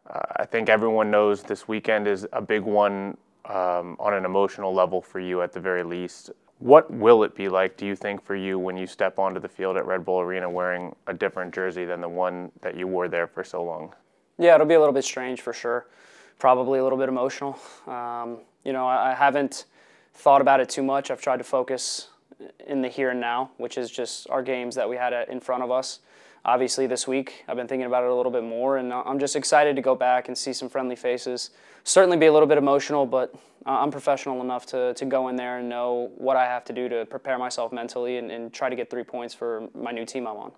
I think everyone knows this weekend is a big one on an emotional level for you at the very least. What will it be like, do you think, for you when you step onto the field at Red Bull Arena wearing a different jersey than the one that you wore there for so long? Yeah, it'll be a little bit strange for sure. Probably a little bit emotional. I haven't thought about it too much. I've tried to focus in the here and now, which is just our games that we had in front of us. Obviously this week I've been thinking about it a little bit more, and I'm just excited to go back and see some friendly faces. Certainly be a little bit emotional, but I'm professional enough to go in there and know what I have to do to prepare myself mentally and try to get 3 points for my new team I'm on.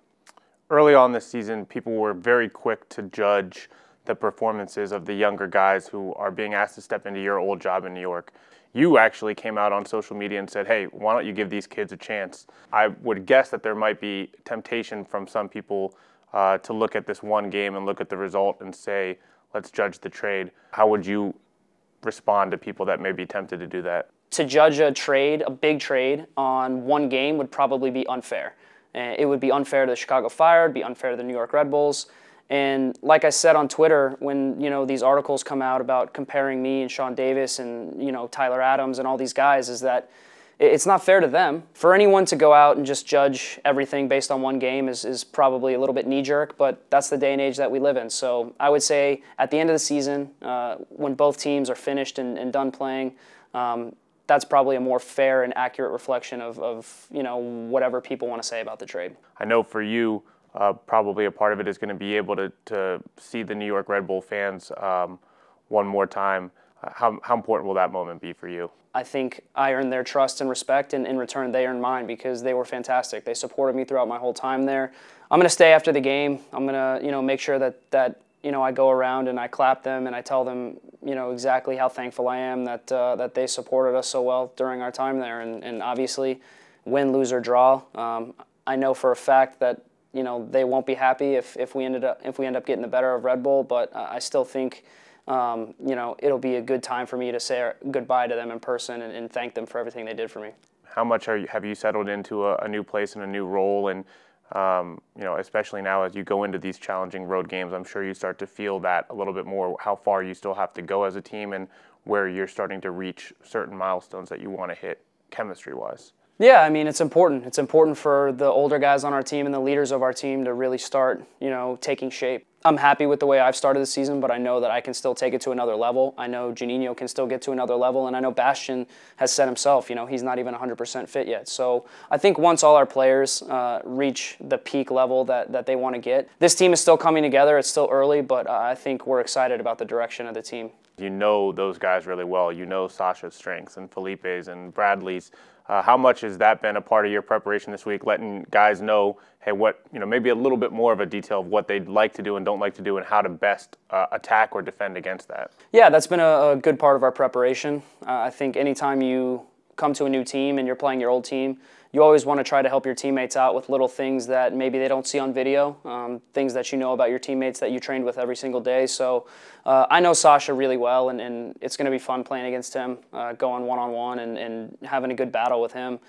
Early on this season, people were very quick to judge the performances of the younger guys who are being asked to step into your old job in New York. You actually came out on social media and said, hey, why don't you give these kids a chance? I would guess that there might be temptation from some people to look at this one game and look at the result and say, let's judge the trade. How would you respond to people that may be tempted to do that? To judge a trade, a big trade, on one game would probably be unfair. It would be unfair to the Chicago Fire, it'd be unfair to the New York Red Bulls. And like I said on Twitter, when these articles come out about comparing me and Sean Davis and Tyler Adams and all these guys, is that it's not fair to them. For anyone to go out and just judge everything based on one game is probably a little bit knee-jerk, but that's the day and age that we live in. So I would say at the end of the season, when both teams are finished and done playing, that's probably a more fair and accurate reflection of whatever people want to say about the trade. I know for you, probably a part of it is going to be able to see the New York Red Bull fans one more time. How important will that moment be for you? I think I earned their trust and respect, and in return they earned mine because they were fantastic. They supported me throughout my whole time there. I'm going to stay after the game. I'm going to make sure that I go around and I clap them and I tell them exactly how thankful I am that they supported us so well during our time there. And obviously, win, lose, or draw, I know for a fact that they won't be happy if we end up getting the better of Red Bull, but I still think it'll be a good time for me to say goodbye to them in person and thank them for everything they did for me. How much have you settled into a new place and a new role, and especially now as you go into these challenging road games, I'm sure you start to feel that a little bit more, how far you still have to go as a team and where you're starting to reach certain milestones that you want to hit chemistry-wise. Yeah, I mean, it's important. It's important for the older guys on our team and the leaders of our team to really start, taking shape. I'm happy with the way I've started the season, but I know that I can still take it to another level. I know Juninho can still get to another level, and I know Bastian has said himself, he's not even 100% fit yet. So I think once all our players reach the peak level that they want to get, this team is still coming together. It's still early, but I think we're excited about the direction of the team. You know those guys really well. You know Sasha's strengths and Felipe's and Bradley's. How much has that been a part of your preparation this week, letting guys know, hey, maybe a little bit more of a detail of what they'd like to do and don't like to do and how to best attack or defend against that? Yeah, that's been a good part of our preparation. I think anytime you come to a new team and you're playing your old team, you always want to try to help your teammates out with little things that maybe they don't see on video, things that you know about your teammates that you trained with every single day. So I know Sasha really well, and it's going to be fun playing against him, going one-on-one and having a good battle with him.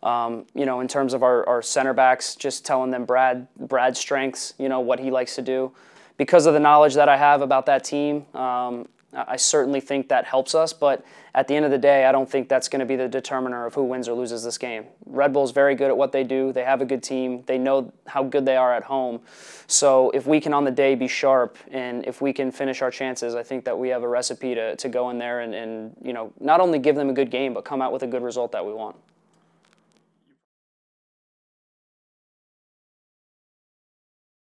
In terms of our center backs, just telling them Brad's strengths, what he likes to do. Because of the knowledge that I have about that team, I certainly think that helps us, but at the end of the day, I don't think that's going to be the determiner of who wins or loses this game. Red Bull's very good at what they do. They have a good team. They know how good they are at home. So if we can on the day be sharp and if we can finish our chances, I think that we have a recipe to go in there and not only give them a good game, but come out with a good result that we want.